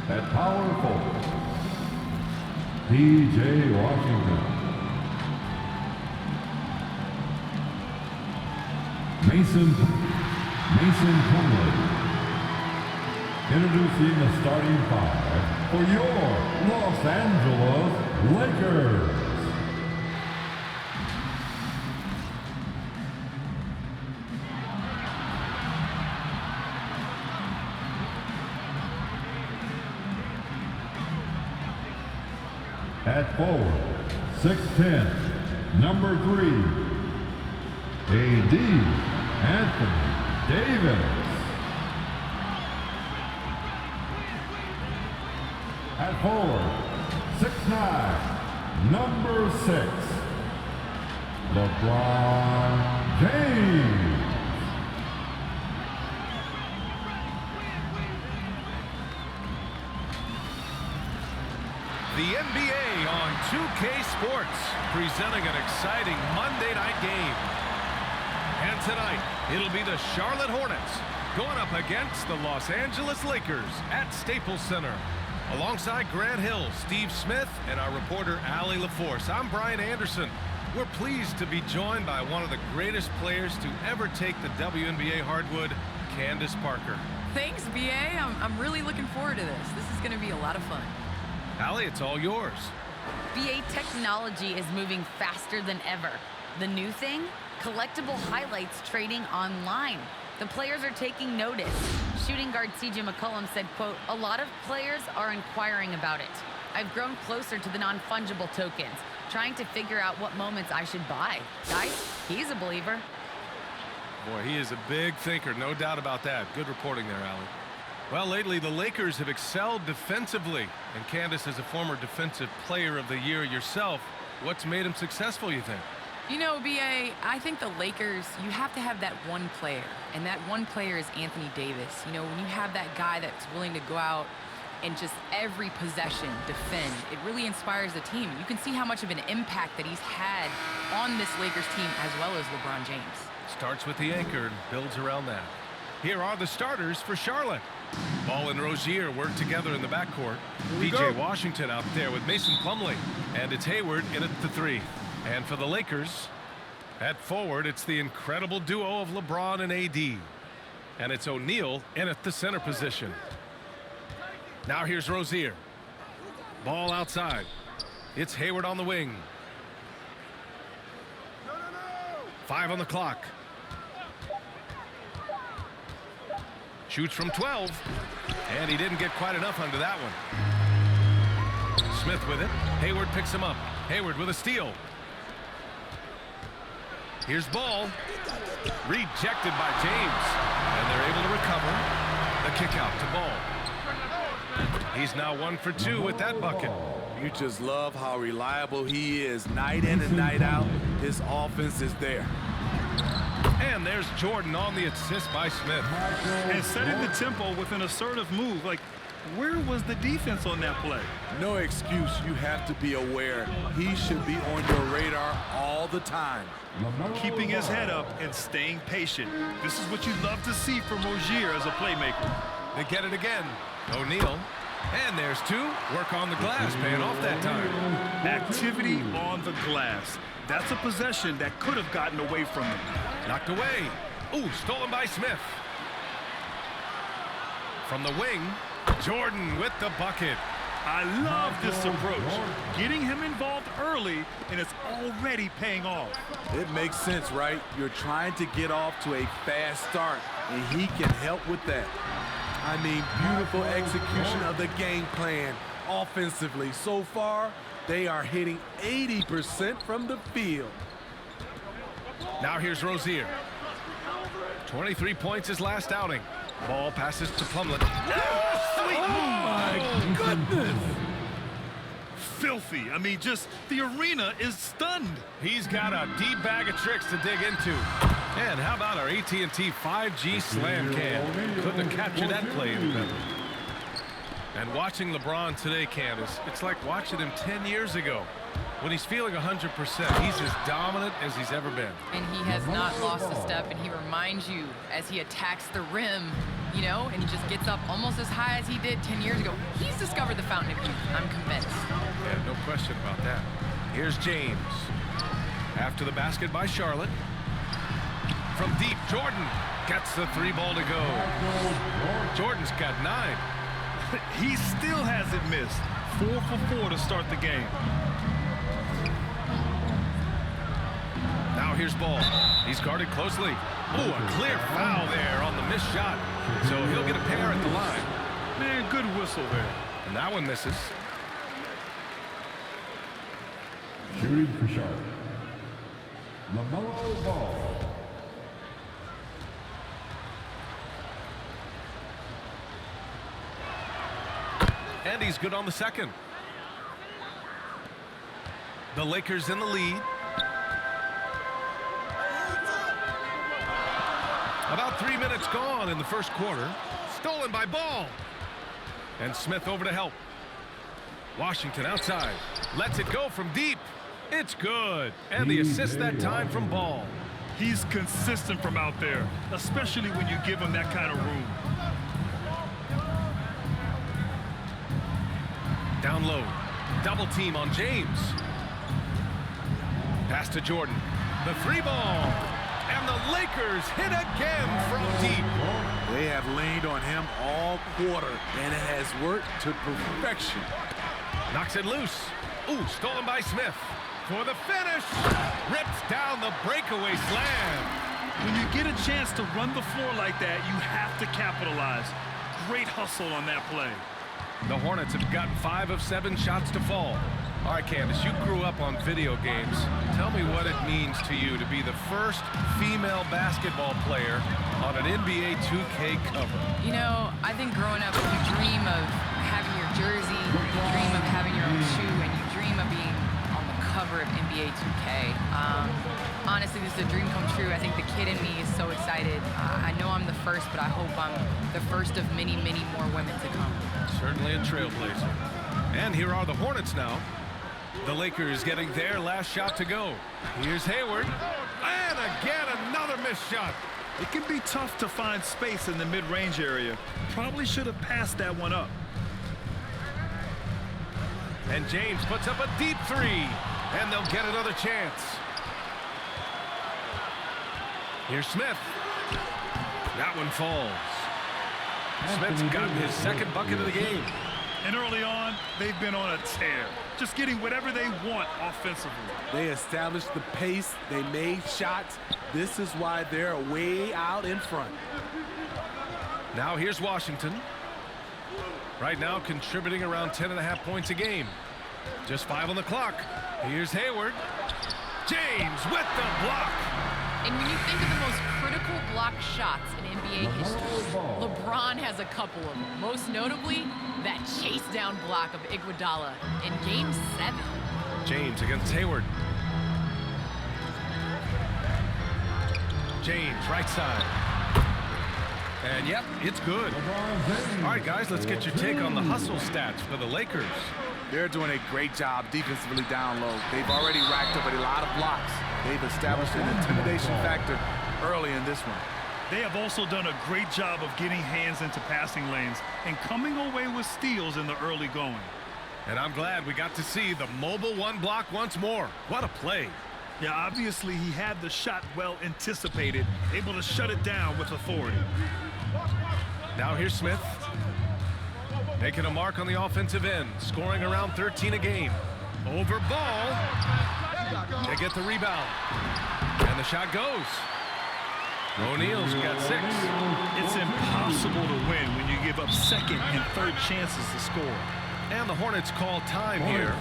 At power forward, P.J. Washington. Mason Plumlee. Introducing the starting five for your Los Angeles Lakers. At forward, 6'10", number 3, A.D. Anthony Davis. At forward, 6'9", number 6, LeBron James. The NBA on 2K Sports, presenting an exciting Monday night game. And tonight, it'll be the Charlotte Hornets going up against the Los Angeles Lakers at Staples Center. Alongside Grant Hill, Steve Smith, and our reporter, Allie LaForce, I'm Brian Anderson. We're pleased to be joined by one of the greatest players to ever take the WNBA hardwood, Candace Parker. Thanks, BA. I'm really looking forward to this. This is going to be a lot of fun. Allie, it's all yours. BA technology is moving faster than ever. The new thing? Collectible highlights trading online. The players are taking notice. Shooting guard CJ McCollum said, quote, "A lot of players are inquiring about it. I've grown closer to the non-fungible tokens, trying to figure out what moments I should buy." Guys, he's a believer. Boy, he is a big thinker, no doubt about that. Good reporting there, Allie. Well, lately, the Lakers have excelled defensively. And Candace, as a former defensive player of the year yourself, what's made him successful, you think? You know, BA, I think the Lakers, you have to have that one player. And that one player is Anthony Davis. You know, when you have that guy that's willing to go out and just every possession defend, it really inspires the team. You can see how much of an impact that he's had on this Lakers team as well as LeBron James. Starts with the anchor and builds around that. Here are the starters for Charlotte. Ball and Rozier work together in the backcourt. P.J. Washington out there with Mason Plumlee. And it's Hayward in at the 3. And for the Lakers, at forward, it's the incredible duo of LeBron and A.D. And it's O'Neal in at the center position. Now here's Rozier. Ball outside. It's Hayward on the wing. 5 on the clock. Shoots from 12, and he didn't get quite enough under that one. Smith with it. Hayward picks him up. Hayward with a steal. Here's Ball. Rejected by James. And they're able to recover. The kick out to Ball. He's now 1 for 2 with that bucket. You just love how reliable he is night in and night out. His offense is there. And there's Jordan on the assist by Smith. And setting the tempo with an assertive move. Like, where was the defense on that play? No excuse. You have to be aware. He should be on your radar all the time. Keeping his head up and staying patient. This is what you love to see from Rozier as a playmaker. They get it again. O'Neal. And there's 2. Work on the glass, paying off that time. Activity on the glass. That's a possession that could have gotten away from him. Knocked away. Ooh, stolen by Smith. From the wing, Jordan with the bucket. I love this approach. Getting him involved early, and it's already paying off. It makes sense, right? You're trying to get off to a fast start, and he can help with that. I mean, beautiful execution of the game plan offensively. So far, they are hitting 80% from the field. Now here's Rozier. 23 points his last outing. Ball passes to Plumlee. Oh, my goodness. Filthy. I mean, just the arena is stunned. He's got a deep bag of tricks to dig into. And how about our AT&T 5G slam cam? Couldn't have captured that play any better. And watching LeBron today, Candace, it's like watching him 10 years ago. When he's feeling 100%, he's as dominant as he's ever been. And he has not lost a step, and he reminds you, as he attacks the rim, you know, and he just gets up almost as high as he did 10 years ago. He's discovered the fountain of youth. I'm convinced. Yeah, no question about that. Here's James. After the basket by Charlotte. From deep, Jordan gets the 3 ball to go. Jordan's got 9. He still hasn't missed. 4 for 4 to start the game. Now here's Ball. He's guarded closely. Oh, a clear foul there on the missed shot. So he'll get a pair at the line. Man, good whistle there. And that one misses. Shooting for Charlotte. LaMelo Ball. And he's good on the second. The Lakers in the lead. About 3 minutes gone in the first quarter. Stolen by Ball. And Smith over to help. Washington outside. Lets it go from deep. It's good. And the assist that time from Ball. He's consistent from out there, especially when you give him that kind of room. Down low. Double team on James. Pass to Jordan. The 3 ball. And the Lakers hit again from deep. They have leaned on him all quarter, and it has worked to perfection. Knocks it loose. Ooh, stolen by Smith. For the finish. Rips down the breakaway slam. When you get a chance to run the floor like that, you have to capitalize. Great hustle on that play. The Hornets have gotten 5 of 7 shots to fall. All right, Candace, you grew up on video games. Tell me what it means to you to be the first female basketball player on an NBA 2K cover. You know, I think growing up, you dream of having your jersey, you dream of having your own shoe, and you dream of being on the cover of NBA 2K. Honestly, this is a dream come true. I think the kid in me is so excited. I know I'm the first, but I hope I'm the first of many, many more women to come. Certainly a trailblazer. And here are the Hornets now. The Lakers getting their last shot to go. Here's Hayward. And again, another missed shot. It can be tough to find space in the mid-range area. Probably should have passed that one up. And James puts up a deep 3. And they'll get another chance. Here's Smith. That one falls. Smith's gotten his second bucket of the game. And early on, they've been on a tear. Just getting whatever they want offensively. They established the pace. They made shots. This is why they're way out in front. Now here's Washington. Right now contributing around 10.5 points a game. Just 5 on the clock. Here's Hayward. James with the block. And when you think of the most critical block shots in NBA history, LeBron has a couple of them. Most notably, that chase down block of Iguodala in Game 7. James against Hayward. James, right side. And yep, it's good. All right, guys, let's get your take on the hustle stats for the Lakers. They're doing a great job defensively down low. They've already racked up a lot of blocks. They've established an intimidation factor early in this one. They have also done a great job of getting hands into passing lanes and coming away with steals in the early going. And I'm glad we got to see the mobile 1 block once more. What a play. Yeah, obviously he had the shot well anticipated, able to shut it down with authority. Now here's Smith. Making a mark on the offensive end, scoring around 13 a game. Over Ball. They get the rebound. And the shot goes. O'Neal's got 6. It's impossible to win when you give up second and third chances to score. And the Hornets call time here.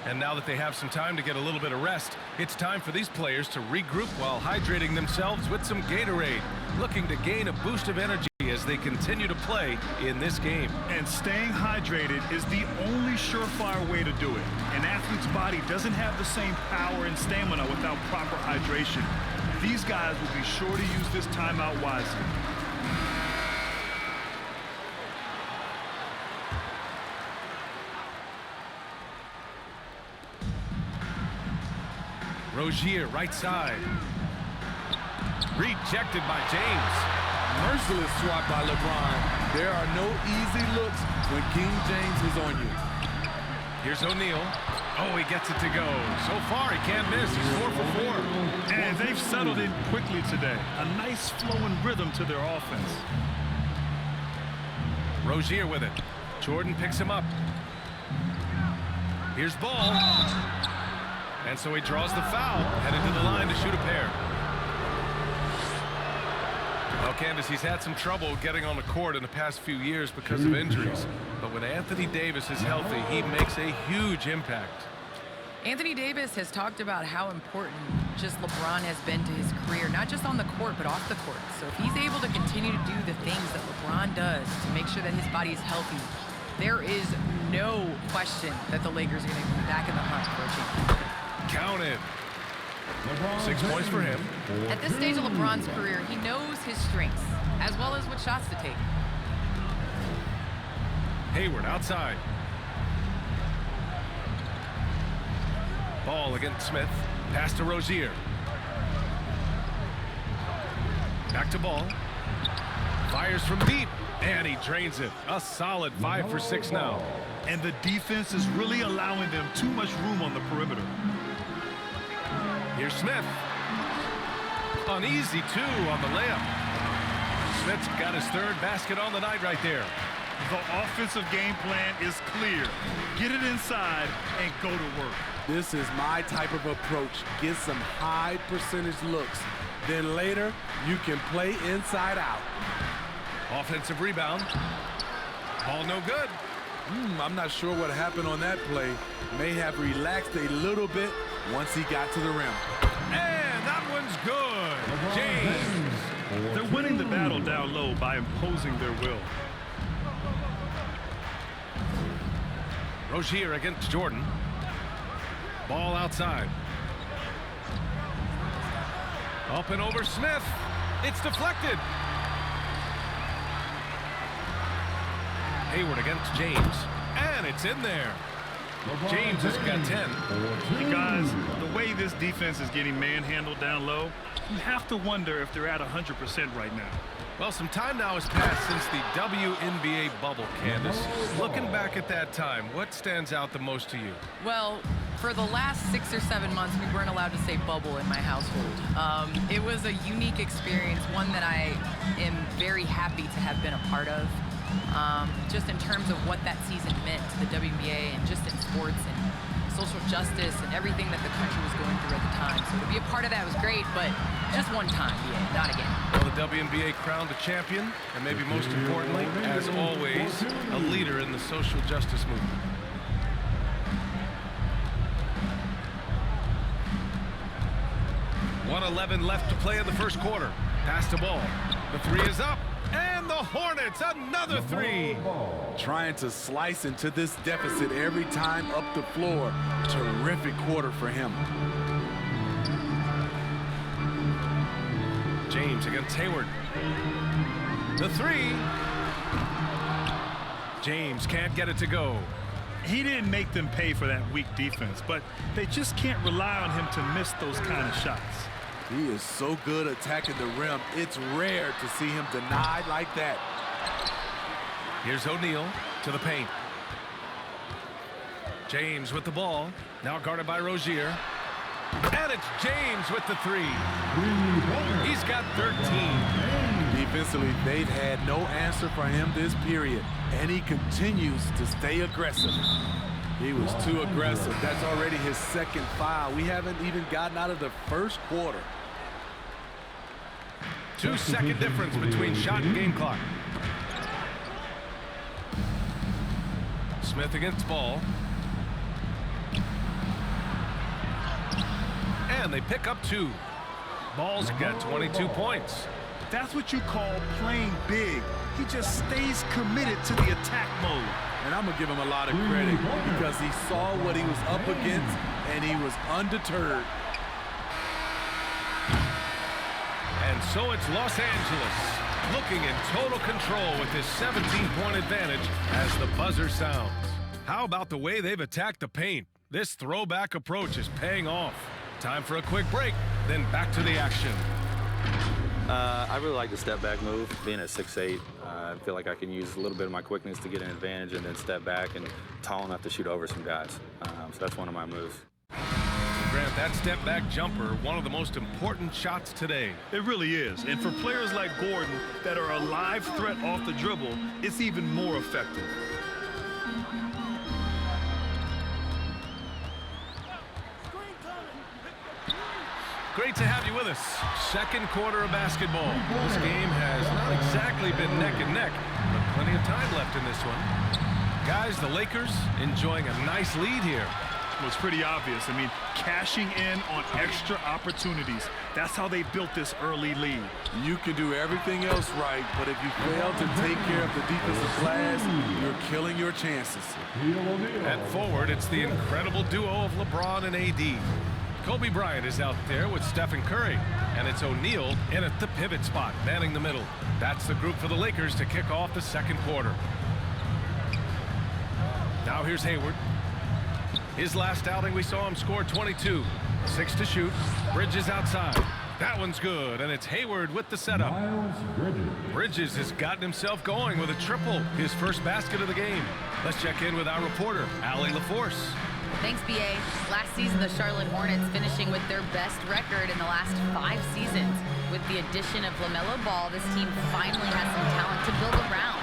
And now that they have some time to get a little bit of rest, it's time for these players to regroup while hydrating themselves with some Gatorade, looking to gain a boost of energy as they continue to play in this game. And staying hydrated is the only surefire way to do it. An athlete's body doesn't have the same power and stamina without proper hydration. These guys will be sure to use this timeout wisely. Rozier, right side. Rejected by James. Merciless swat by LeBron. There are no easy looks when King James is on you. Here's O'Neal. Oh, he gets it to go. So far, he can't miss. He's 4 for 4. And they've settled in quickly today. A nice flowing rhythm to their offense. Rozier with it. Jordan picks him up. Here's Ball. And so he draws the foul, headed to the line to shoot a pair. Well, Candace, he's had some trouble getting on the court in the past few years because of injuries. But when Anthony Davis is healthy, he makes a huge impact. Anthony Davis has talked about how important just LeBron has been to his career, not just on the court, but off the court. So if he's able to continue to do the things that LeBron does to make sure that his body is healthy, there is no question that the Lakers are going to be back in the hunt for a championship. Count it. 6 points for him. At this stage of LeBron's career, he knows his strengths, as well as what shots to take. Hayward outside. Ball against Smith. Pass to Rozier. Back to Ball. Fires from deep. And he drains it. A solid 5 for 6 now. And the defense is really allowing them too much room on the perimeter. Here's Smith. An easy 2 on the layup. Smith's got his 3rd basket on the night right there. The offensive game plan is clear. Get it inside and go to work. This is my type of approach. Get some high percentage looks. Then later, you can play inside out. Offensive rebound. Ball no good. I'm not sure what happened on that play. May have relaxed a little bit once he got to the rim. And that one's good. James. They're winning the battle down low by imposing their will. Rozier against Jordan. Ball outside. Up and over Smith. It's deflected. Hayward against James. And it's in there. James has got 10. Hey guys, the way this defense is getting manhandled down low, you have to wonder if they're at 100% right now. Well, some time now has passed since the WNBA bubble, Candace. Looking back at that time, what stands out the most to you? Well, for the last 6 or 7 months, we weren't allowed to say bubble in my household. It was a unique experience, one that I am very happy to have been a part of. Just in terms of what that season meant to the WNBA and just in sports and social justice and everything that the country was going through at the time. So to be a part of that was great, but just one time, not again. Well, the WNBA crowned a champion, and maybe most importantly, as always, a leader in the social justice movement. .111 left to play in the first quarter. Pass to Ball. The 3 is up. And the Hornets, another 3. Trying to slice into this deficit every time up the floor. Terrific quarter for him. James against Hayward. The 3. James can't get it to go. He didn't make them pay for that weak defense, but they just can't rely on him to miss those kind of shots. He is so good attacking the rim. It's rare to see him denied like that. Here's O'Neal to the paint. James with the ball. Now guarded by Rozier. And it's James with the 3. He's got 13. Defensively, they've had no answer for him this period, and he continues to stay aggressive. He was too aggressive. That's already his 2nd foul. We haven't even gotten out of the first quarter. 2-second difference between shot and game clock. Smith against Ball. And they pick up 2. Ball's got 22 points. That's what you call playing big. He just stays committed to the attack mode. And I'm going to give him a lot of credit because he saw what he was up against and he was undeterred. And so it's Los Angeles looking in total control with this 17-point advantage as the buzzer sounds. How about the way they've attacked the paint? This throwback approach is paying off. Time for a quick break, then back to the action. I really like the step back move. Being at 6'8", I feel like I can use a little bit of my quickness to get an advantage and then step back and tall enough to shoot over some guys. So that's one of my moves. Grant, that step back jumper, one of the most important shots today. It really is. And for players like Gordon that are a live threat off the dribble, it's even more effective. Great to have you with us. Second quarter of basketball. This game has not exactly been neck and neck, but plenty of time left in this one. Guys, the Lakers enjoying a nice lead here. Well, it's pretty obvious. I mean, cashing in on extra opportunities. That's how they built this early lead. You can do everything else right, but if you fail to take care of the defensive glass, you're killing your chances. At forward, it's the incredible duo of LeBron and AD. Kobe Bryant is out there with Stephen Curry, and it's O'Neal in at the pivot spot, manning the middle. That's the group for the Lakers to kick off the second quarter. Now here's Hayward. His last outing, we saw him score 22. 6 to shoot. Bridges outside. That one's good, and it's Hayward with the setup. Bridges has gotten himself going with a triple, his first basket of the game. Let's check in with our reporter, Allie LaForce. Thanks, BA. Last season, the Charlotte Hornets finishing with their best record in the last 5 seasons. With the addition of LaMelo Ball, this team finally has some talent to build around,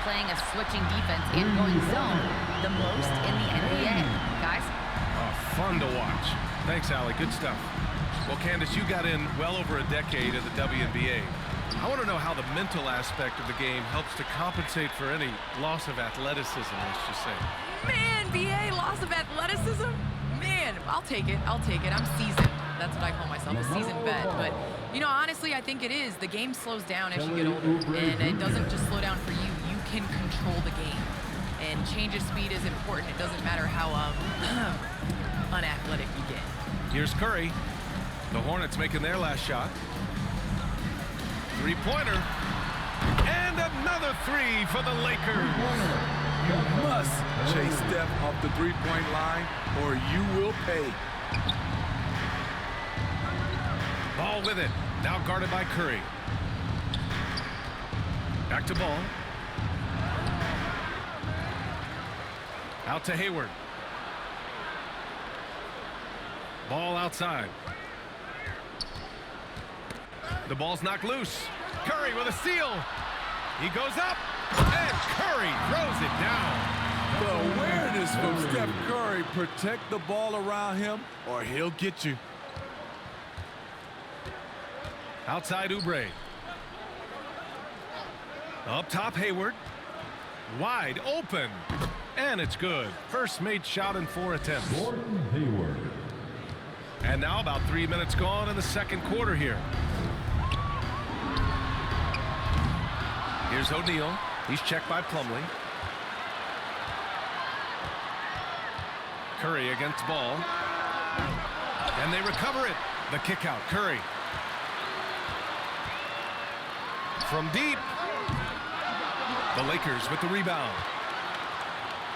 playing a switching defense and going zone, the most in the NBA. Guys? Fun to watch. Thanks, Allie. Good stuff. Well, Candace, you got in well over a decade in the WNBA. I want to know how the mental aspect of the game helps to compensate for any loss of athleticism, let's just say. Man, BA, loss of athleticism? Man, I'll take it. I'll take it. I'm seasoned. That's what I call myself, a seasoned vet. But, you know, honestly, I think it is. The game slows down as you get older. And it doesn't just slow down for you. You can control the game. And change of speed is important. It doesn't matter how unathletic you get. Here's Curry. The Hornets making their last shot. Three-pointer. And another three for the Lakers. You must chase Steph off the three-point line or you will pay. Ball with it. Now guarded by Curry. Back to Ball. Out to Hayward. Ball outside. The ball's knocked loose. Curry with a steal. He goes up, and Curry throws it down. The awareness from Steph Curry. Protect the ball around him, or he'll get you. Outside Oubre. Up top Hayward. Wide open. And it's good. First made shot in 4 attempts. Gordon Hayward. And now about 3 minutes gone in the second quarter here. Here's O'Neal. He's checked by Plumlee. Curry against Ball. And they recover it. The kick out. Curry. From deep. The Lakers with the rebound.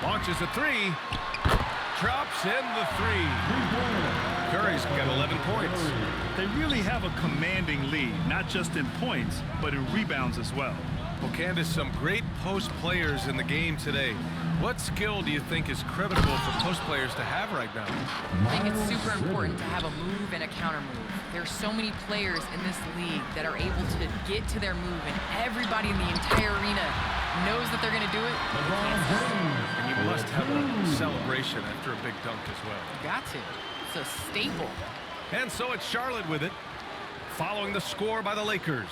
Launches a three. Drops in the three. Curry's got 11 points. They really have a commanding lead, not just in points, but in rebounds as well. Well, Candace, some great post players in the game today. What skill do you think is critical for post players to have right now? I think it's super important to have a move and a counter move. There's so many players in this league that are able to get to their move, and everybody in the entire arena knows that they're going to do it. And you must have a celebration after a big dunk as well. You got to. It's a staple. And so it's Charlotte with it, following the score by the Lakers.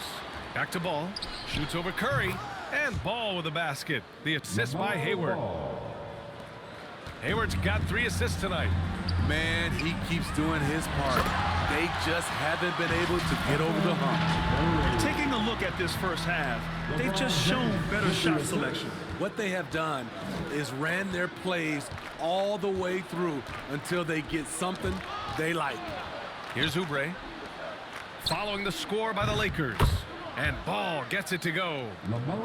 Back to Ball. Shoots over Curry. And Ball with a basket. The assist by Hayward. Hayward's got 3 assists tonight. Man, he keeps doing his part. They just haven't been able to get over the hump. Taking a look at this first half, they've just shown better shot selection. What they have done is ran their plays all the way through until they get something they like. Here's Oubre. Following the score by the Lakers. And Ball gets it to go.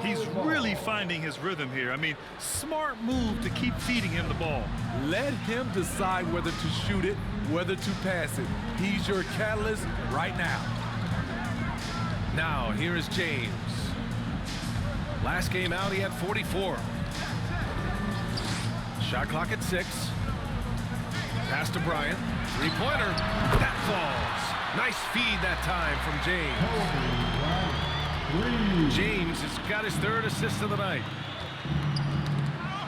He's really finding his rhythm here. I mean, smart move to keep feeding him the ball. Let him decide whether to shoot it, whether to pass it. He's your catalyst right now. Now, here is James. Last game out, he had 44. Shot clock at 6. Pass to Bryant. Three-pointer. That falls. Nice feed that time from James. James has got his 3rd assist of the night.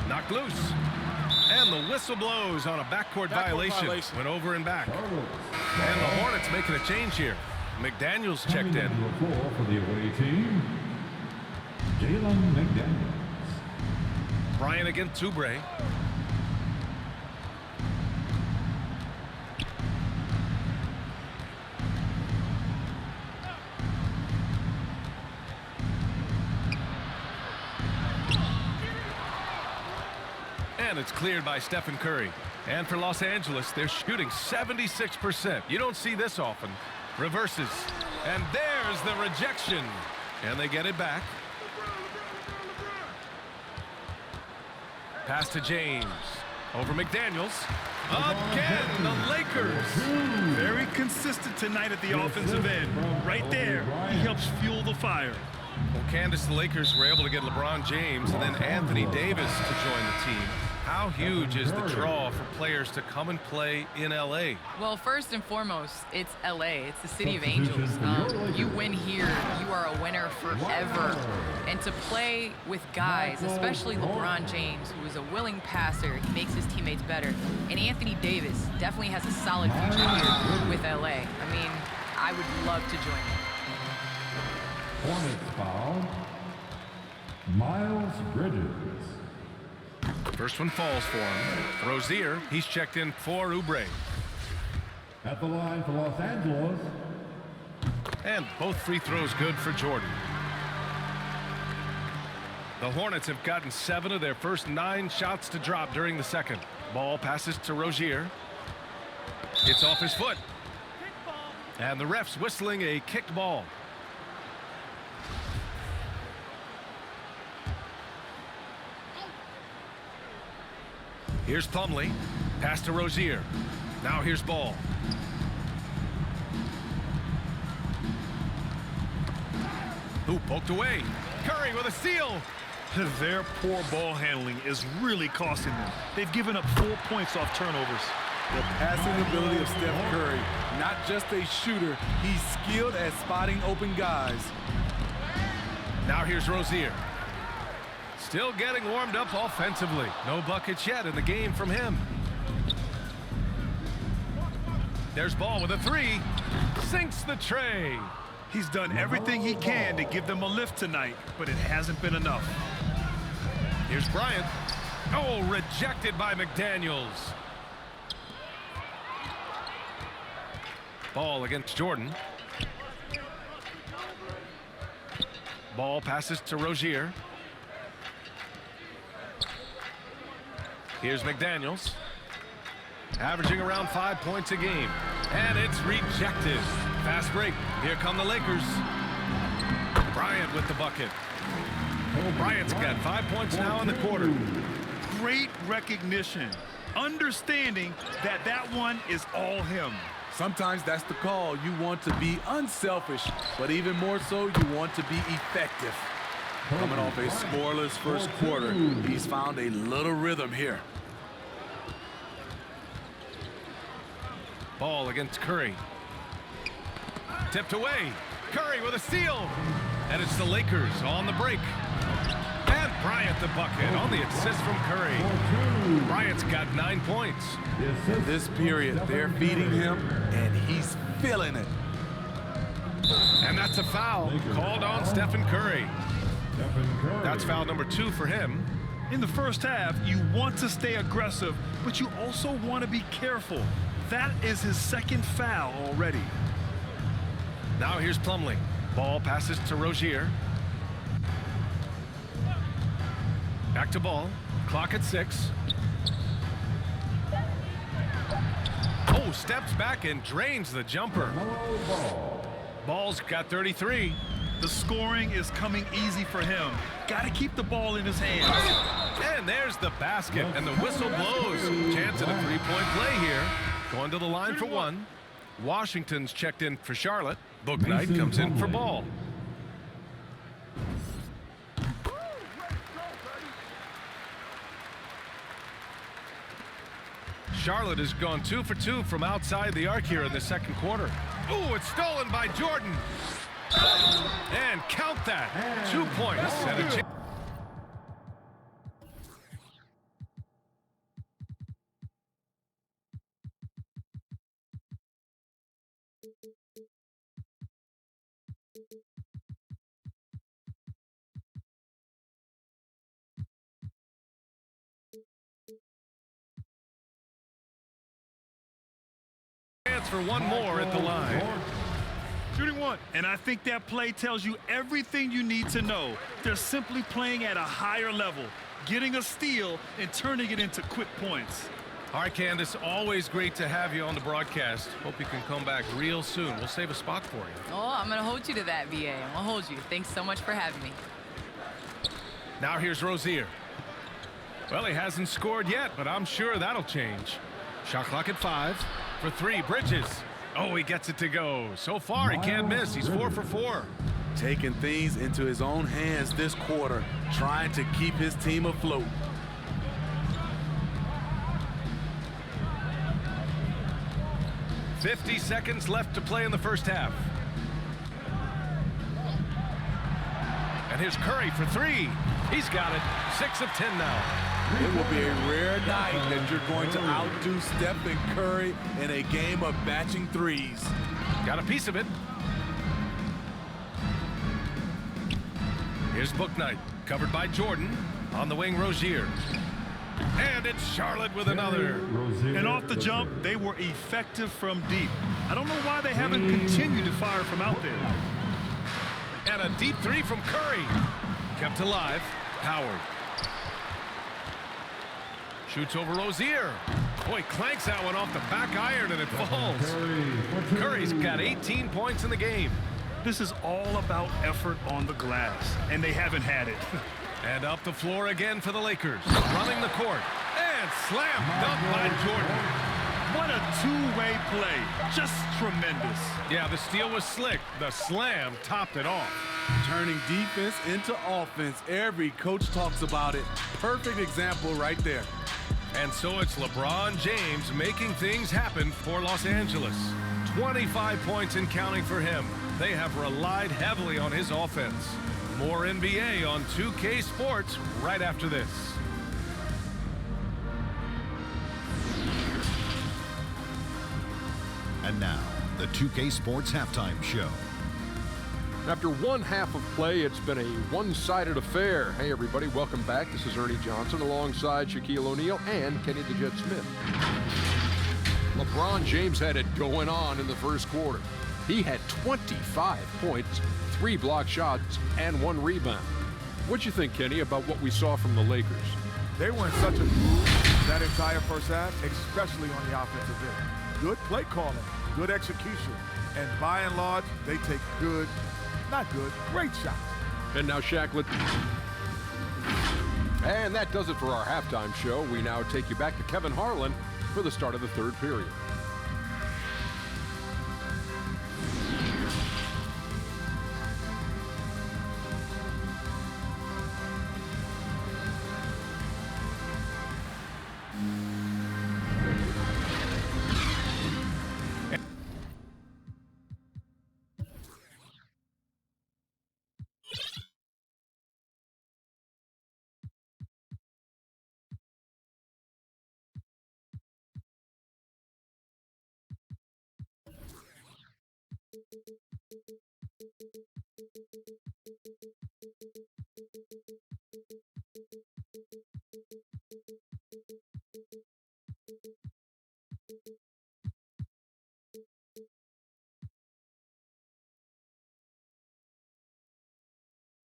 Knocked loose. And the whistle blows on a backcourt violation. Went over and back. And the Hornets making a change here. McDaniels checked in. For the away team, Jalen McDaniels. Bryant against Oubre. And it's cleared by Stephen Curry. And for Los Angeles, they're shooting 76%. You don't see this often. Reverses. And there's the rejection. And they get it back. Pass to James. Over McDaniels. Again, the Lakers. Very consistent tonight at the offensive end. Right there, he helps fuel the fire. Well, Candace, the Lakers were able to get LeBron James and then Anthony Davis to join the team. How huge is the draw for players to come and play in L.A.? Well, first and foremost, it's L.A. It's the city of angels. You win here, you are a winner forever. And to play with guys, especially LeBron James, who is a willing passer, he makes his teammates better. And Anthony Davis definitely has a solid future here with L.A. I mean, I would love to join them. Hornets foul. Miles Bridges. First one falls for him. Rozier, he's checked in for Oubre. At the line for Los Angeles. And both free throws good for Jordan. The Hornets have gotten 7 of their first 9 shots to drop during the second. Ball passes to Rozier. It's off his foot. And the ref's whistling a kicked ball. Here's Plumlee. Pass to Rozier. Now here's Ball. Who poked away. Curry with a steal. Their poor ball handling is really costing them. They've given up 4 points off turnovers. The passing ability of Steph Curry, not just a shooter, he's skilled at spotting open guys. Now here's Rozier. Still getting warmed up offensively. No buckets yet in the game from him. There's Ball with a 3. Sinks the tray. He's done everything he can to give them a lift tonight, but it hasn't been enough. Here's Bryant. Oh, rejected by McDaniels. Ball against Jordan. Ball passes to Rozier. Here's McDaniels. Averaging around 5 points a game. And it's rejected. Fast break. Here come the Lakers. Bryant with the bucket. Bryant's got 5 points now in the quarter. Great recognition. Understanding that that one is all him. Sometimes that's the call. You want to be unselfish, but even more so, you want to be effective. Coming off a scoreless first quarter, he's found a little rhythm here. Ball against Curry. Tipped away. Curry with a steal. And it's the Lakers on the break. And Bryant the bucket on the assist from Curry. Bryant's got 9 points. This period, they're feeding him, and he's feeling it. And that's a foul called on Stephen Curry. That's foul number 2 for him. In the first half, you want to stay aggressive, but you also want to be careful. That is his second foul already. Now here's Plumlee. Ball passes to Rozier. Back to Ball. Clock at 6. Oh, steps back and drains the jumper. Ball's got 33. The scoring is coming easy for him. Got to keep the ball in his hands. And there's the basket, and the whistle blows. Chance at a 3-point play here. Going to the line for 1. Washington's checked in for Charlotte. Book Knight comes in for Ball. Charlotte has gone 2 for 2 from outside the arc here in the second quarter. Ooh, it's stolen by Jordan. And count that. 2 points and a chance. For one more at the line. Shooting one. And I think that play tells you everything you need to know. They're simply playing at a higher level, getting a steal and turning it into quick points. All right, Candace, always great to have you on the broadcast. Hope you can come back real soon. We'll save a spot for you. Oh, I'm going to hold you to that, VA. I'm going to hold you. Thanks so much for having me. Now here's Rozier. Well, he hasn't scored yet, but I'm sure that'll change. Shot clock at 5. For 3, Bridges. Oh, he gets it to go. So far, he can't miss. He's 4 for 4. Taking things into his own hands this quarter, trying to keep his team afloat. "50 seconds left to play in the first half. And here's Curry for 3. He's got it. 6 of 10 now. It will be a rare night that you're going to outdo Stephen Curry in a game of batching threes. Got a piece of it. Here's Bouknight, covered by Jordan. On the wing, Rozier. And it's Charlotte with another. And off the jump, they were effective from deep. I don't know why they haven't continued to fire from out there. And a deep 3 from Curry. Kept alive. Howard. Shoots over Rozier. Boy, clanks that one off the back iron and it falls. Curry's got 18 points in the game. This is all about effort on the glass, and they haven't had it. And up the floor again for the Lakers. Running the court. And slam dunk by Jordan. What a two-way play. Just tremendous. Yeah, the steal was slick. The slam topped it off. Turning defense into offense. Every coach talks about it. Perfect example right there. And so it's LeBron James making things happen for Los Angeles. 25 points and counting for him. They have relied heavily on his offense. More NBA on 2K Sports right after this. And now, the 2K Sports Halftime Show. After one half of play, it's been a one-sided affair. Hey, everybody, welcome back. This is Ernie Johnson alongside Shaquille O'Neal and Kenny the Jet Smith. LeBron James had it going on in the first quarter. He had 25 points, 3 blocked shots, and 1 rebound. What'd you think, Kenny, about what we saw from the Lakers? They were in such a groove that entire first half, especially on the offensive end. Good play calling, good execution, and by and large, they take good, not good, great shots. And now Shaq, and that does it for our halftime show. We now take you back to Kevin Harlan for the start of the third period.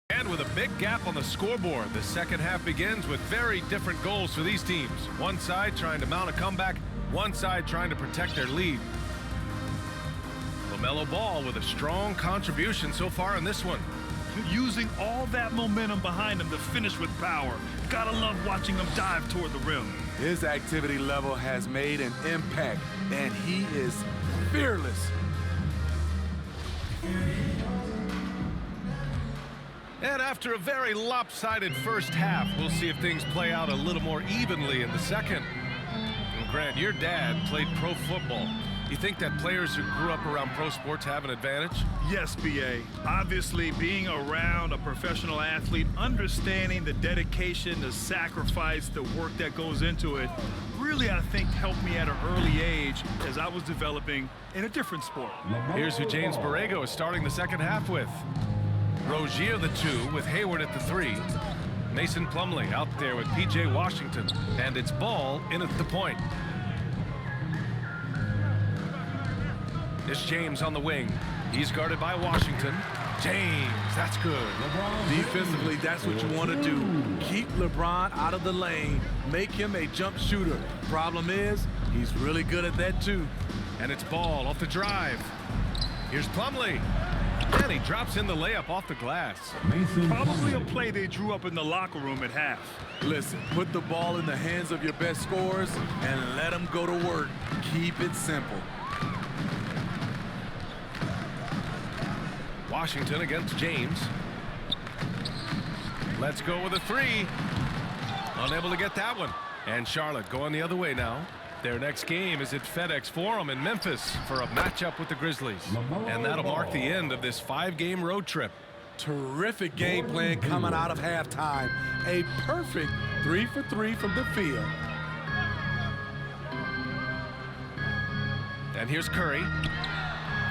And with a big gap on the scoreboard, the second half begins with very different goals for these teams. One side trying to mount a comeback, one side trying to protect their lead. LaMelo Ball with a strong contribution so far in this one. Using all that momentum behind him to finish with power. Gotta love watching him dive toward the rim. His activity level has made an impact, and he is fearless. And after a very lopsided first half, we'll see if things play out a little more evenly in the second. Of Grant, your dad played pro football. You think that players who grew up around pro sports have an advantage? Yes, B.A. Obviously, being around a professional athlete, understanding the dedication, the sacrifice, the work that goes into it, really, I think, helped me at an early age as I was developing in a different sport. Here's who James Borrego is starting the second half with. Rozier the 2 with Hayward at the 3. Mason Plumlee out there with P.J. Washington. And it's Ball in at the point. It's James on the wing. He's guarded by Washington. James, that's good. Defensively, that's what you want to do. Keep LeBron out of the lane. Make him a jump shooter. Problem is, he's really good at that too. And it's Ball off the drive. Here's Plumlee. And he drops in the layup off the glass. Probably a play they drew up in the locker room at half. Listen, put the ball in the hands of your best scorers and let them go to work. Keep it simple. Washington against James. Let's go with a 3. Unable to get that one. And Charlotte going the other way now. Their next game is at FedEx Forum in Memphis for a matchup with the Grizzlies. And that'll mark the end of this 5-game road trip. Terrific game plan coming out of halftime. A perfect 3 for 3 from the field. And here's Curry.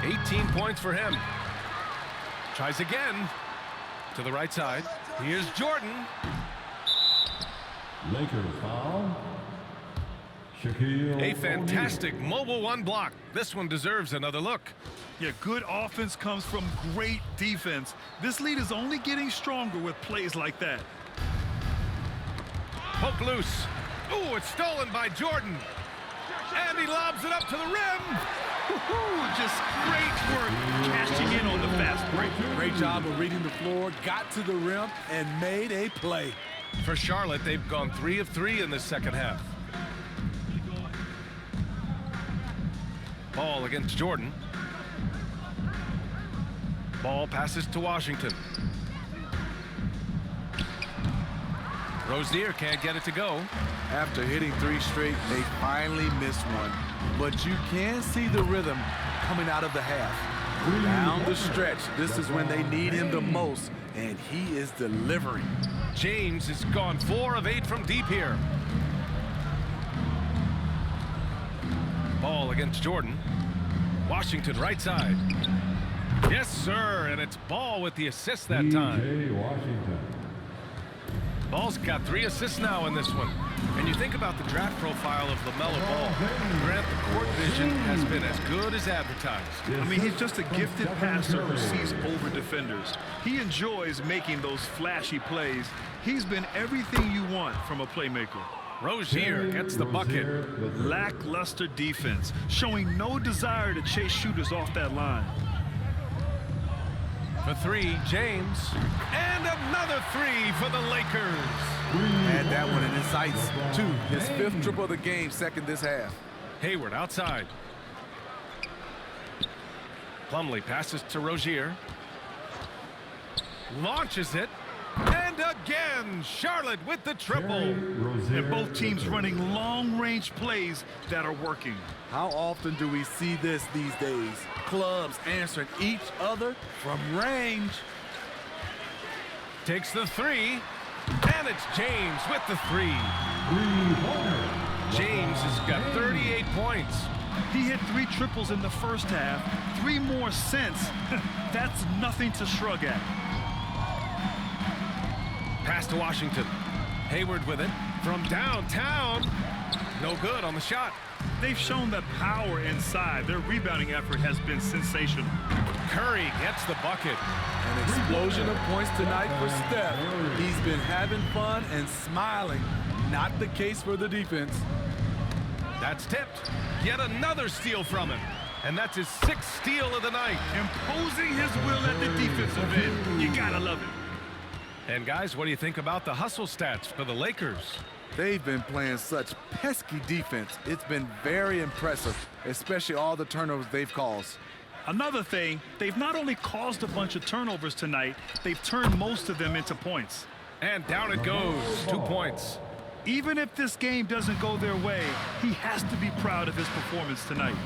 18 points for him. Tries again to the right side. Here's Jordan. Lakers foul. Shaquille. A fantastic mobile 1 block. This one deserves another look. Yeah, good offense comes from great defense. This lead is only getting stronger with plays like that. Poke loose. Ooh, it's stolen by Jordan. And he lobs it up to the rim. Just great work cashing in on the fast break. Great job of reading the floor, got to the rim, and made a play. For Charlotte, they've gone 3 of 3 in this second half. Ball against Jordan. Ball passes to Washington. Rozier can't get it to go. After hitting 3 straight, they finally missed one. But you can see the rhythm coming out of the half. Down the stretch, this is when they need him the most, and he is delivering. James has gone 4 of 8 from deep here. Ball against Jordan. Washington right side. Yes, sir, and it's Ball with the assist that time. Washington. Ball's got 3 assists now in this one. And you think about the draft profile of LaMelo Ball. Grant, the court vision has been as good as advertised. I mean, he's just a gifted passer who sees over defenders. He enjoys making those flashy plays. He's been everything you want from a playmaker. Rozier gets the bucket. Lackluster defense, showing no desire to chase shooters off that line. For 3, James. And another 3 for the Lakers. Had that one in his sights, too. His 5th triple of the game, second this half. Hayward outside. Plumlee passes to Rozier. Launches it. And again, Charlotte with the triple. And both teams running long-range plays that are working. How often do we see this these days? Clubs answering each other from range. Takes the 3. And it's James with the 3. James has got 38 points. He hit 3 triples in the first half, 3 more since. That's nothing to shrug at. Pass to Washington. Hayward with it from downtown. No good on the shot. They've shown that power inside. Their rebounding effort has been sensational. Curry gets the bucket. An explosion of points tonight for Steph. He's been having fun and smiling. Not the case for the defense. That's tipped. Yet another steal from him. And that's his 6th steal of the night. Imposing his will at the defensive end. You gotta love it. And guys, what do you think about the hustle stats for the Lakers? They've been playing such pesky defense. It's been very impressive, especially all the turnovers they've caused. Another thing, they've not only caused a bunch of turnovers tonight, they've turned most of them into points. And down it goes. 2 points. Even if this game doesn't go their way, he has to be proud of his performance tonight.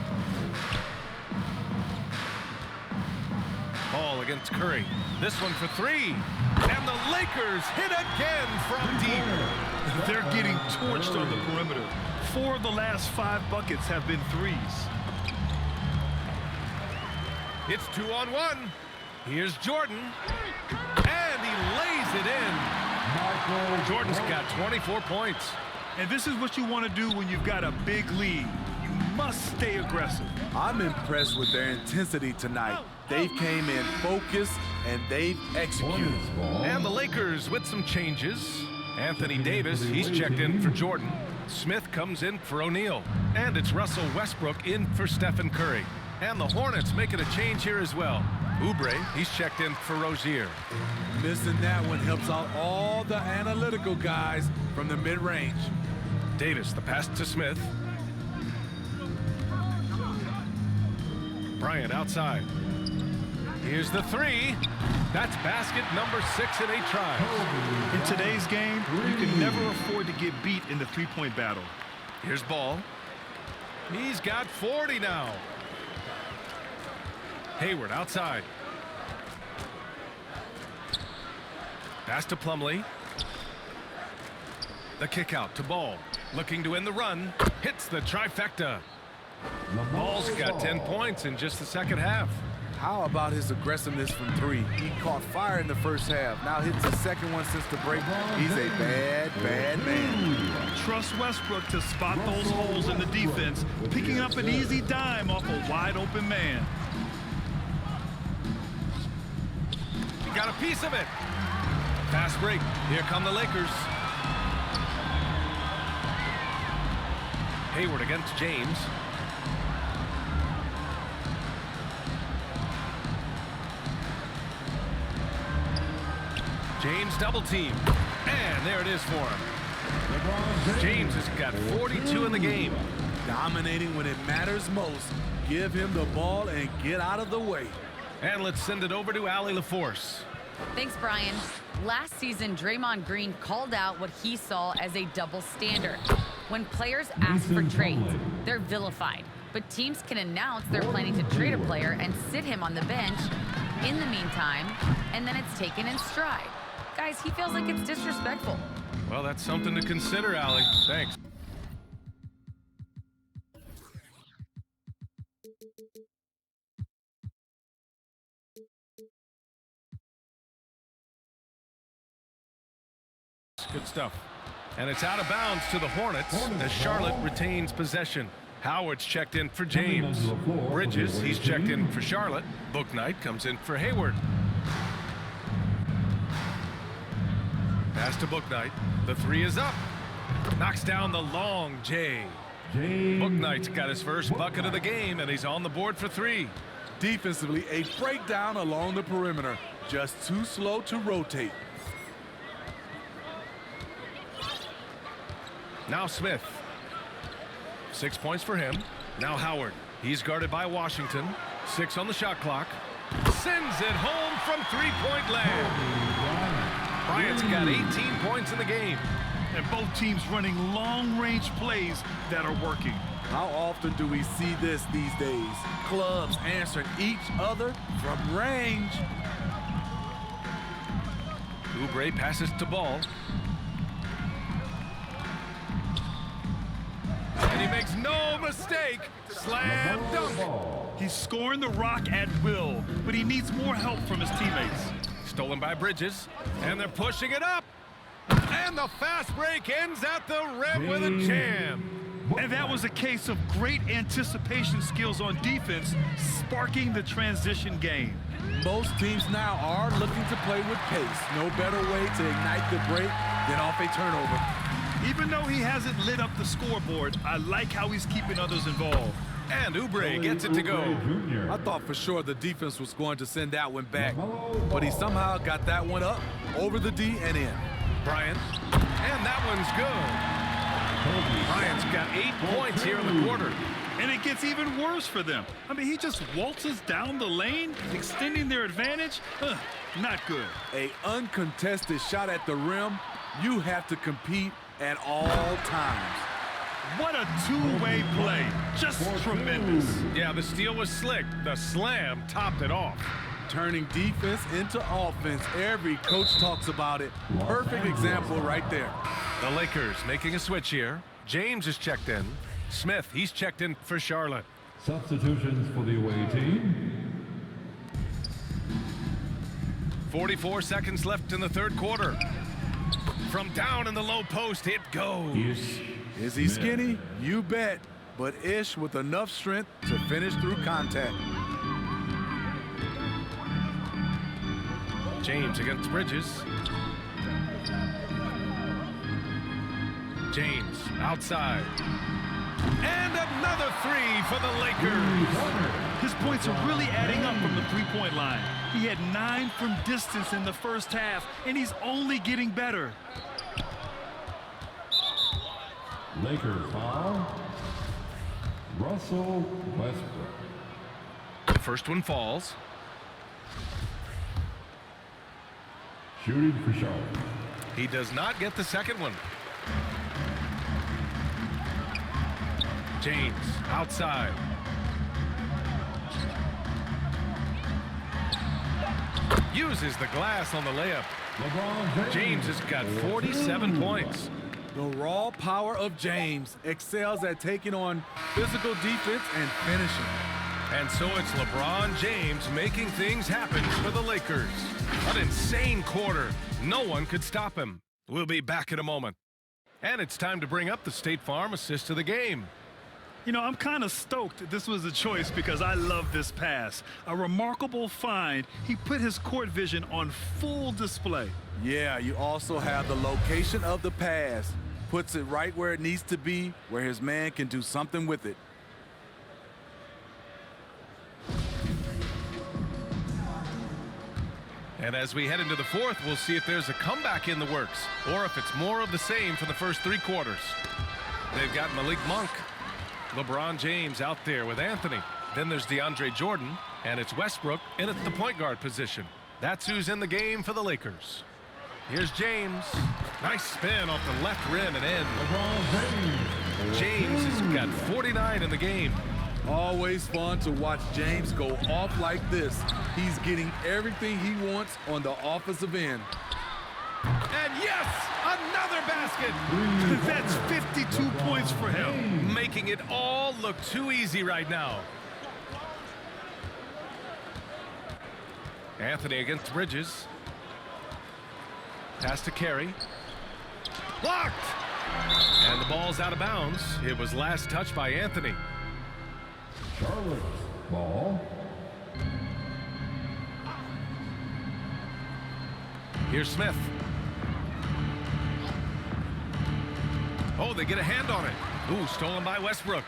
Ball against Curry. This one for three. And the Lakers hit again from deep. They're getting torched on the perimeter. 4 of the last 5 buckets have been threes. It's 2-on-1. Here's Jordan. And he lays it in. Jordan's got 24 points. And this is what you want to do when you've got a big lead. You must stay aggressive. I'm impressed with their intensity tonight. They came in focused and they've executed. And the Lakers with some changes. Anthony Davis, he's checked in for Jordan. Smith comes in for O'Neal. And it's Russell Westbrook in for Stephen Curry. And the Hornets making a change here as well. Oubre, he's checked in for Rozier. Missing that one helps out all the analytical guys from the mid-range. Davis, the pass to Smith. Bryant outside. Here's the three. That's basket number 6 in 8 tries. In today's game, you can never afford to get beat in the three-point battle. Here's Ball. He's got 40 now. Hayward outside. Pass to Plumlee. The kick out to Ball. Looking to end the run. Hits the trifecta. Ball's got 10 points in just the second half. How about his aggressiveness from 3? He caught fire in the first half. Now hits the second one since the break. He's a bad, bad man. Trust Westbrook to spot those holes in the defense, picking up an easy dime off a wide open man. He got a piece of it. Fast break. Here come the Lakers. Hayward against James. James double team. And there it is for him. James has got 42 in the game. Dominating when it matters most. Give him the ball and get out of the way. And let's send it over to Allie LaForce. Thanks, Brian. Last season, Draymond Green called out what he saw as a double standard. When players ask for trades, they're vilified. But teams can announce they're planning to trade a player and sit him on the bench in the meantime, and then it's taken in stride. Guys, he feels like it's disrespectful. Well, that's something to consider, Allie. Thanks. Good stuff. And it's out of bounds to the Hornets as Charlotte retains possession. Howard's checked in for James. Bridges, he's checked in for Charlotte. Bouknight comes in for Hayward. Pass to Bouknight. The three is up. Knocks down the long J. Bouknight's got his first bucket of the game, and he's on the board for 3. Defensively, a breakdown along the perimeter. Just too slow to rotate. Now Smith. 6 points for him. Now Howard. He's guarded by Washington. 6 on the shot clock. Sends it home from three-point land. Bryant's got 18 points in the game. And both teams running long-range plays that are working. How often do we see this these days? Clubs answering each other from range. Oubre passes to Ball. And he makes no mistake. Slam dunk. He's scoring the rock at will, but he needs more help from his teammates. Stolen by Bridges. And they're pushing it up. And the fast break ends at the rim with a jam. And that was a case of great anticipation skills on defense, sparking the transition game. Most teams now are looking to play with pace. No better way to ignite the break than off a turnover. Even though he hasn't lit up the scoreboard, I like how he's keeping others involved. And Oubre gets it to go. I thought for sure the defense was going to send that one back, but he somehow got that one up, over the D and in. Bryant, and that one's good. Bryant's got 8 points here in the quarter. And it gets even worse for them. I mean, he just waltzes down the lane, extending their advantage. Not good. An uncontested shot at the rim. You have to compete at all times. What a two-way play. Just tremendous. Yeah, the steal was slick. The slam topped it off. Turning defense into offense. Every coach talks about it. Perfect example right there. The Lakers making a switch here. James is checked in. Smith, he's checked in for Charlotte. Substitutions for the away team. 44 seconds left in the third quarter. From down in the low post, it goes. Is he skinny? You bet. But Ish with enough strength to finish through contact. James against Bridges. James outside. And another three for the Lakers. His points are really adding up from the three-point line. He had 9 from distance in the first half, and he's only getting better. Lakers foul. Russell Westbrook. The first one falls. Shooting for Charlotte. He does not get the second one. James outside. Uses the glass on the layup. LeBron James has got 47 points. The raw power of James excels at taking on physical defense and finishing. And so it's LeBron James making things happen for the Lakers. An insane quarter. No one could stop him. We'll be back in a moment. And it's time to bring up the State Farm assist of the game. You know, I'm kind of stoked this was a choice because I love this pass. A remarkable find. He put his court vision on full display. Yeah, you also have the location of the pass. Puts it right where it needs to be, where his man can do something with it. And as we head into the fourth, we'll see if there's a comeback in the works or if it's more of the same for the first three quarters. They've got Malik Monk, LeBron James out there with Anthony. Then there's DeAndre Jordan, and it's Westbrook in at the point guard position. That's who's in the game for the Lakers. Here's James. Nice spin off the left rim and in. James has got 49 in the game. Always fun to watch James go off like this. He's getting everything he wants on the offensive end. And yes, another basket. That's 52 points for him. Making it all look too easy right now. Anthony against Bridges. Pass to Carey. Blocked! And the ball's out of bounds. It was last touched by Anthony. Charlotte's ball. Here's Smith. Oh, they get a hand on it. Ooh, stolen by Westbrook.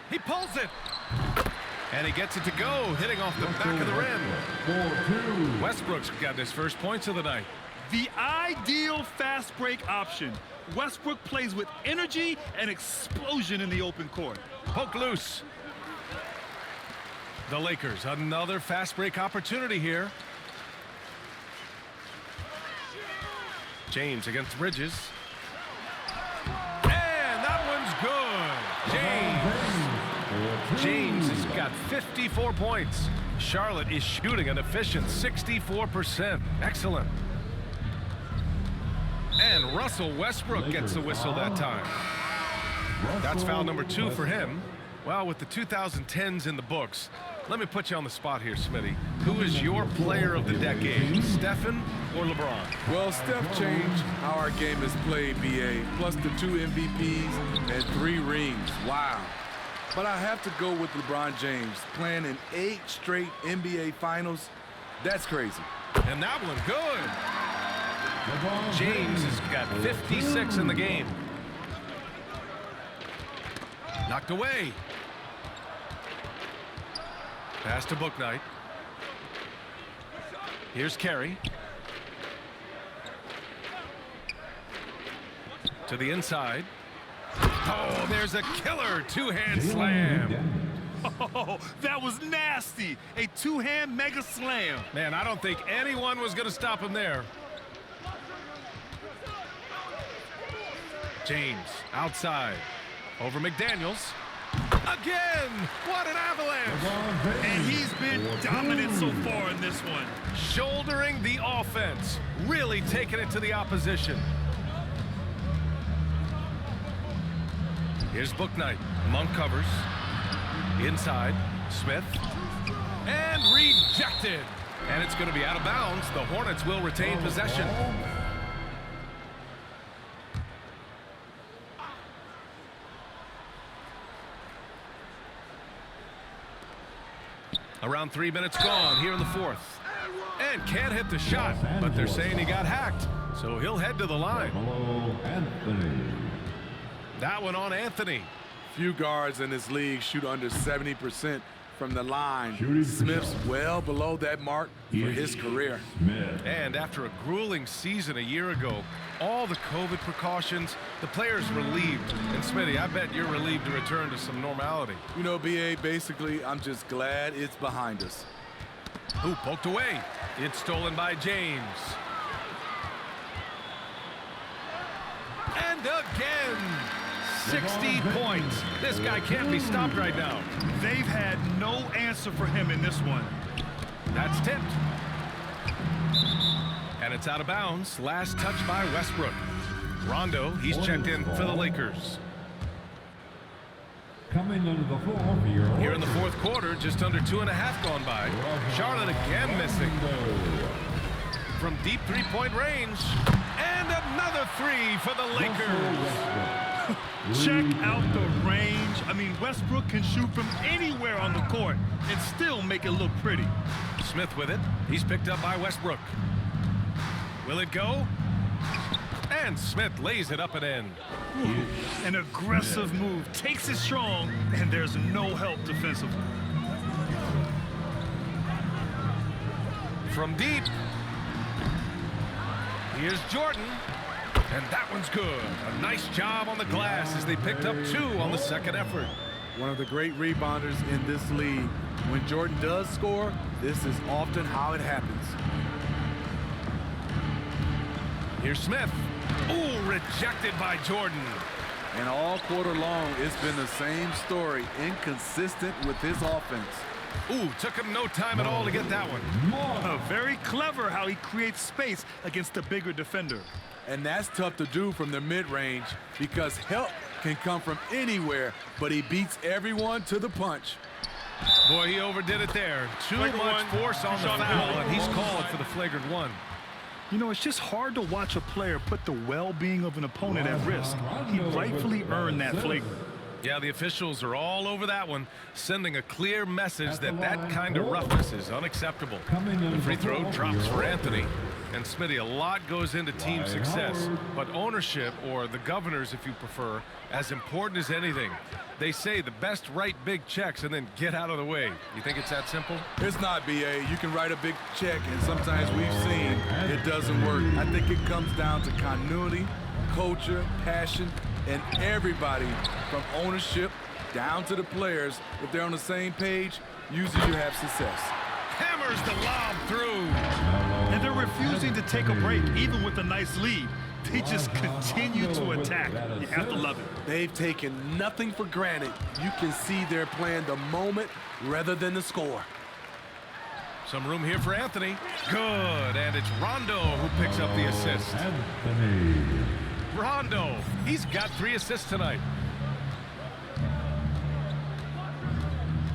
He pulls it. And he gets it to go, hitting off the back of the rim. Westbrook's got his first points of the night. The ideal fast break option. Westbrook plays with energy and explosion in the open court. Poke loose. The Lakers, another fast break opportunity here. James against Bridges. And that one's good. James has got 54 points. Charlotte is shooting an efficient 64%. Excellent. And Russell Westbrook gets the whistle that time. That's foul number 2 for him. Well, with the 2010s in the books, let me put you on the spot here, Smitty. Who is your player of the decade, Stephen or LeBron? Well, Steph changed how our game is played, BA, plus the 2 MVPs and 3 rings. Wow. But I have to go with LeBron James, playing in 8 straight NBA Finals. That's crazy. And that one good. James has got 56 in the game. Knocked away. Pass to Bouknight. Here's Carey. To the inside. Oh, there's a killer 2-hand slam. Oh, that was nasty. A 2-hand mega slam. Man, I don't think anyone was going to stop him there. James outside. Over McDaniels. Again! What an avalanche! And he's been dominant so far in this one. Shouldering the offense. Really taking it to the opposition. Here's Bouknight. Monk covers. Inside. Smith. And rejected. And it's going to be out of bounds. The Hornets will retain possession. Around 3 minutes gone here in the fourth. And can't hit the shot, but they're saying he got hacked. So he'll head to the line. That one on Anthony. Few guards in this league shoot under 70% from the line. Smith's well below that mark for his career. And after a grueling season a year ago, all the COVID precautions, the players relieved. And Smitty, I bet you're relieved to return to some normality. You know, BA, basically, I'm just glad it's behind us. Ooh, poked away. It's stolen by James. And again, 60 points. This guy can't be stopped right now. They've had no answer for him in this one. That's tipped. And it's out of bounds. Last touch by Westbrook. Rondo, he's checked in for the Lakers. Coming into the floor for your Here in the fourth quarter, just under 2.5 gone by. Charlotte again missing. From deep three-point range. And another three for the Lakers. Check out the range. I mean, Westbrook can shoot from anywhere on the court and still make it look pretty. Smith with it. He's picked up by Westbrook. Will it go? And Smith lays it up and in. An aggressive move. Takes it strong, and there's no help defensively. From deep. Here's Jordan. And that one's good. A nice job on the glass as they picked up 2 on the second effort. One of the great rebounders in this league. When Jordan does score, this is often how it happens. Here's Smith. Ooh, rejected by Jordan. And all quarter long, it's been the same story. Inconsistent with his offense. Ooh, took him no time at all to get that one. Very clever how he creates space against the bigger defender. And that's tough to do from the mid-range because help can come from anywhere, but he beats everyone to the punch. Boy, he overdid it there. Too much force on the foul, and he's called for the flagrant one. You know, it's just hard to watch a player put the well-being of an opponent at risk. He rightfully earned that flagrant. Yeah, the officials are all over that one, sending a clear message that that kind of roughness is unacceptable. The free throw drops for Anthony. And Smitty, a lot goes into team success, but ownership, or the governors if you prefer, as important as anything. They say the best write big checks and then get out of the way. You think it's that simple? It's not, BA. You can write a big check, and sometimes we've seen it doesn't work. I think it comes down to continuity, culture, passion, and everybody from ownership down to the players. If they're on the same page, usually you have success. Hammers the lob through. And they're refusing to take a break, even with a nice lead. They just continue to attack. You have to love it. They've taken nothing for granted. You can see they're playing the moment rather than the score. Some room here for Anthony. Good, and it's Rondo who picks up the assist. Anthony. Rondo, he's got 3 assists tonight.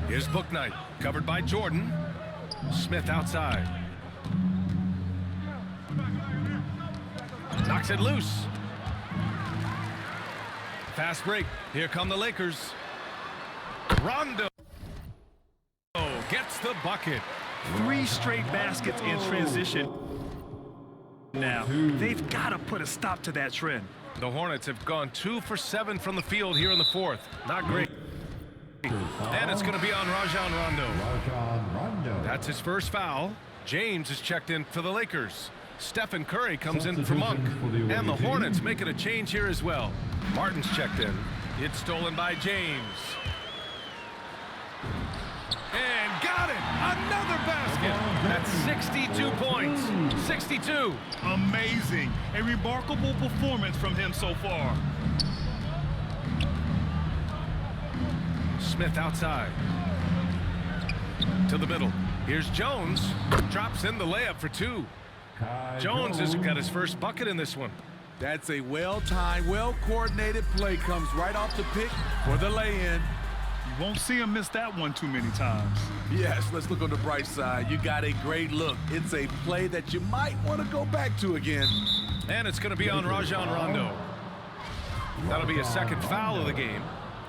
Here's Bouknight, covered by Jordan. Smith outside. Knocks it loose. Fast break. Here come the Lakers. Rondo gets the bucket. 3 straight baskets in transition. Now, they've got to put a stop to that trend. The Hornets have gone 2 for 7 from the field here in the fourth. Not great. And it's going to be on Rajon Rondo. That's his first foul. James is checked in for the Lakers. Stephen Curry comes in for Monk. And the Hornets making a change here as well. Martin's checked in. It's stolen by James. And got it! Another basket! That's 62 points. 62. Amazing. A remarkable performance from him so far. Smith outside. To the middle. Here's Jones. Drops in the layup for 2. Jones has got his first bucket in this one. That's a well-timed, well-coordinated play. Comes right off the pick for the lay-in. You won't see him miss that one too many times. Yes, let's look on the bright side. You got a great look. It's a play that you might want to go back to again. And it's going to be on Rajon Rondo. That'll be a second foul of the game.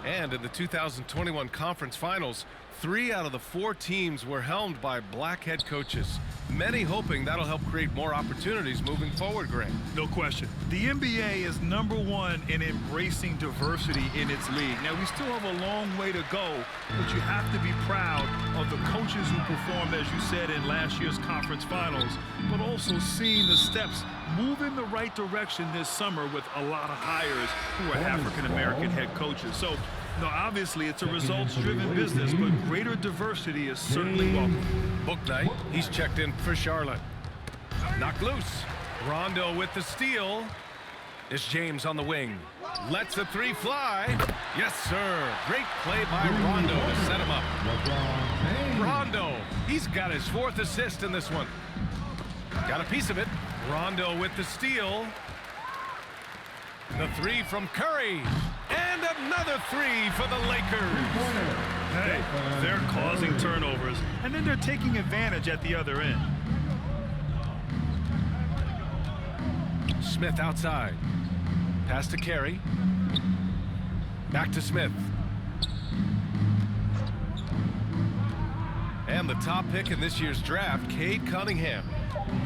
And in the 2021 Conference Finals, 3 out of the 4 teams were helmed by black head coaches. Many hoping that'll help create more opportunities moving forward, Grant. No question. The NBA is #1 in embracing diversity in its league. Now, we still have a long way to go, but you have to be proud of the coaches who performed, as you said, in last year's Conference Finals, but also seeing the steps move in the right direction this summer with a lot of hires who are African-American head coaches. So, no, obviously, it's a results-driven business, but greater diversity is certainly welcome. Book night, he's checked in for Charlotte. Knocked loose. Rondo with the steal. It's James on the wing. Lets the 3 fly. Yes, sir. Great play by Rondo to set him up. Rondo, he's got his 4th assist in this one. Got a piece of it. Rondo with the steal. The 3 from Curry. And another 3 for the Lakers. Hey, they're causing turnovers, and then they're taking advantage at the other end. Smith outside. Pass to Carey. Back to Smith. And the top pick in this year's draft, Cade Cunningham.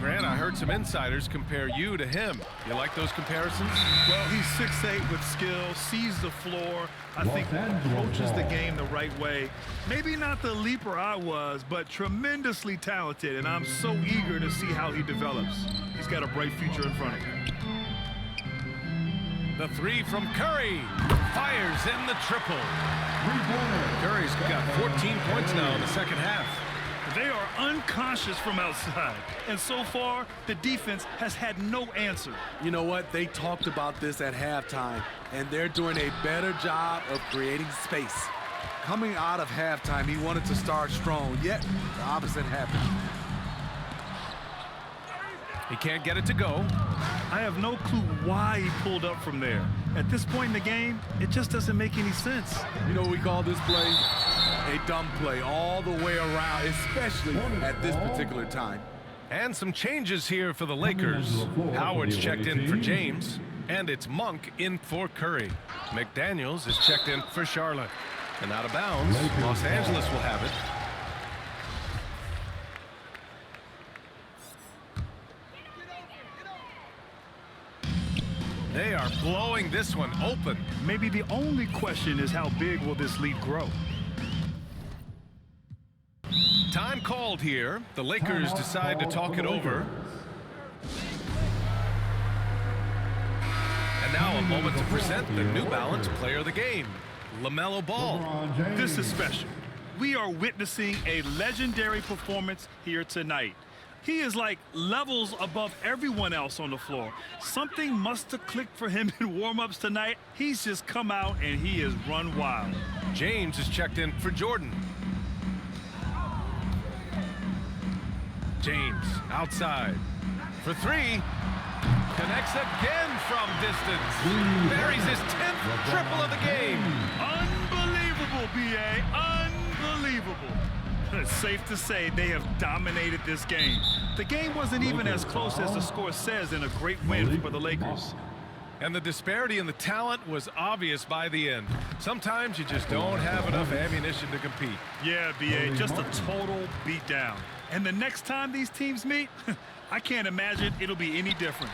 Grant, I heard some insiders compare you to him. You like those comparisons? Well, he's 6'8" with skill, sees the floor. I think approaches the game the right way. Maybe not the leaper I was, but tremendously talented, and I'm so eager to see how he develops. He's got a bright future in front of him. The 3 from Curry. Fires in the triple. Curry's got 14 points now in the second half. They are unconscious from outside, and so far, the defense has had no answer. You know what? They talked about this at halftime, and they're doing a better job of creating space. Coming out of halftime, he wanted to start strong, yet the opposite happened. He can't get it to go. I have no clue why he pulled up from there. At this point in the game, it just doesn't make any sense. You know what we call this play? A dumb play all the way around, especially at this particular time. And some changes here for the Lakers. Howard's checked in for James, and it's Monk in for Curry. McDaniels is checked in for Charlotte. And out of bounds, Los Angeles will have it. They are blowing this one open. Maybe the only question is how big will this lead grow? Time called here. The Lakers decide to talk it over. And now a moment to present the New Balance Player of the Game, LaMelo Ball. This is special. We are witnessing a legendary performance here tonight. He is like levels above everyone else on the floor. Something must have clicked for him in warm-ups tonight. He's just come out and he has run wild. James is checked in for Jordan. James outside for 3. Connects again from distance. Buries his 10th triple of the game. Unbelievable, B.A. Unbelievable. It's safe to say they have dominated this game. The game wasn't even as close as the score says in a great win for the Lakers. And the disparity in the talent was obvious by the end. Sometimes you just don't have enough ammunition to compete. Yeah, B.A., just a total beatdown. And the next time these teams meet, I can't imagine it'll be any different.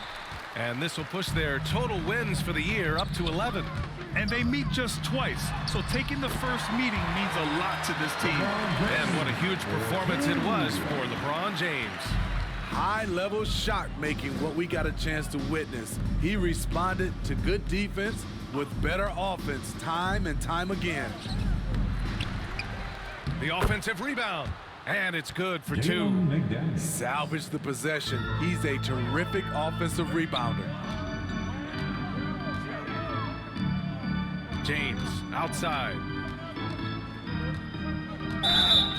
And this will push their total wins for the year up to 11. And they meet just twice, so taking the first meeting means a lot to this team. And what a huge performance it was for LeBron James. High-level shot making, what we got a chance to witness. He responded to good defense with better offense time and time again. The offensive rebound. And it's good for 2. McDaniel. Salvage the possession. He's a terrific offensive rebounder. James outside.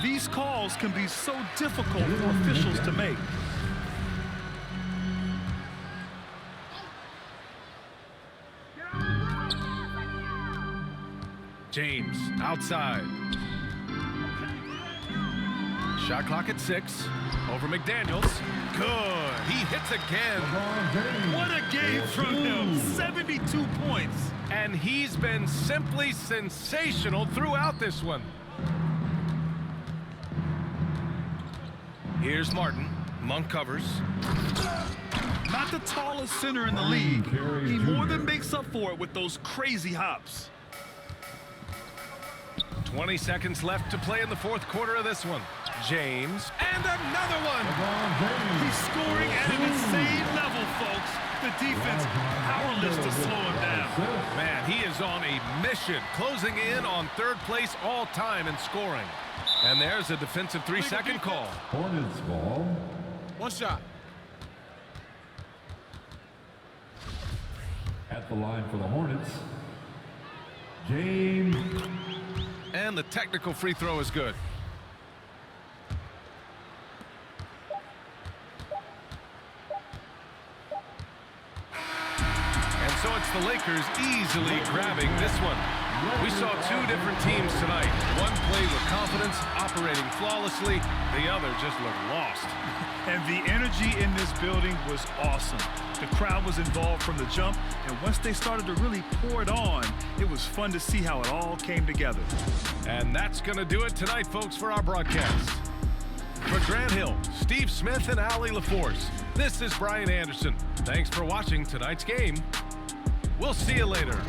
These calls can be so difficult for officials to make. James outside. Shot clock at 6. Over McDaniels. Good. He hits again. What a game from him. 72 points. And he's been simply sensational throughout this one. Here's Martin. Monk covers. Not the tallest center in the league. He more than makes up for it with those crazy hops. 20 seconds left to play in the 4th quarter of this one. James, and another one. He's scoring at an insane level, folks. The defense powerless to slow him down. Man, he is on a mission, closing in on 3rd place all time in scoring. And there's a defensive 3-second call. Hornets ball. 1 shot. At the line for the Hornets, James. And the technical free throw is good. And so it's the Lakers easily grabbing this one. We saw 2 different teams tonight. One played with confidence, operating flawlessly. The other just looked lost. And the energy in this building was awesome. The crowd was involved from the jump, and once they started to really pour it on, it was fun to see how it all came together. And that's going to do it tonight, folks, for our broadcast. For Grant Hill, Steve Smith, and Allie LaForce, this is Brian Anderson. Thanks for watching tonight's game. We'll see you later.